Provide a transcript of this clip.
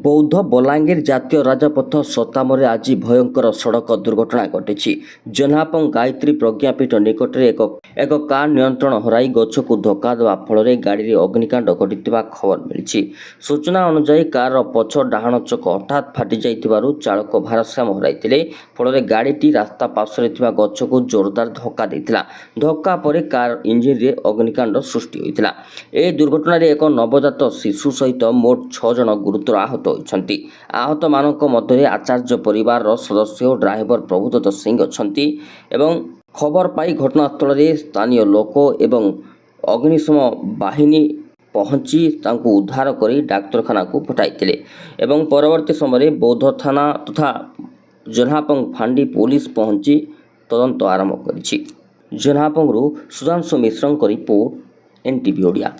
ବୌଦ୍ଧ ବଲାଙ୍ଗୀର ଜାତୀୟ ରାଜପଥ ସତାମରେ ଆଜି ଭୟଙ୍କର ସଡ଼କ ଦୁର୍ଘଟଣା ଘଟିଛି। ଜହ୍ନାପଂ ଗାୟତ୍ରୀ ପ୍ରଜ୍ଞାପୀଠ ନିକଟରେ ଏକ କାର୍ ନିୟନ୍ତ୍ରଣ ହରାଇ ଗଛକୁ ଧକ୍କା ଦେବା ଫଳରେ ଗାଡ଼ିରେ ଅଗ୍ନିକାଣ୍ଡ ଘଟିଥିବା ଖବର ମିଳିଛି। ସୂଚନା ଅନୁଯାୟୀ କାର୍ର ପଛ ଡାହାଣ ଚକ ହଠାତ୍ ଫାଟିଯାଇଥିବାରୁ ଚାଳକ ଭାରସାମ୍ୟ ହରାଇଥିଲେ। ଫଳରେ ଗାଡ଼ିଟି ରାସ୍ତା ପାର୍ଶ୍ୱରେ ଥିବା ଗଛକୁ ଜୋରଦାର ଧକ୍କା ଦେଇଥିଲା। ଧକ୍କା ପରେ କାର୍ ଇଞ୍ଜିନ୍ରେ ଅଗ୍ନିକାଣ୍ଡ ସୃଷ୍ଟି ହୋଇଥିଲା। ଏହି ଦୁର୍ଘଟଣାରେ ଏକ ନବଜାତ ଶିଶୁ ସହିତ ମୋଟ 6 ଜଣ ଗୁରୁତର ଆହତ ହୋଇଛନ୍ତି। ଆହତମାନଙ୍କ ମଧ୍ୟରେ ଆଚାର୍ଯ୍ୟ ପରିବାରର ସଦସ୍ୟ ଓ ଡ୍ରାଇଭର ପ୍ରଭୁଦତ୍ତ ସିଂ ଅଛନ୍ତି ଏବଂ ଖବର ପାଇ ଘଟଣାସ୍ଥଳରେ ସ୍ଥାନୀୟ ଲୋକ ଏବଂ ଅଗ୍ନିଶମ ବାହିନୀ ପହଞ୍ଚି ତାଙ୍କୁ ଉଦ୍ଧାର କରି ଡାକ୍ତରଖାନାକୁ ପଠାଇଥିଲେ ଏବଂ ପରବର୍ତ୍ତୀ ସମୟରେ ବୌଦ୍ଧ ଥାନା ତଥା ଜହ୍ନାପଂ ଫାଣ୍ଡି ପୋଲିସ ପହଞ୍ଚି ତଦନ୍ତ ଆରମ୍ଭ କରିଛି। ଜହ୍ନାପଂରୁ ସୁଧାଂଶୁ ମିଶ୍ରଙ୍କ ରିପୋର୍ଟ, NTV ଓଡ଼ିଆ।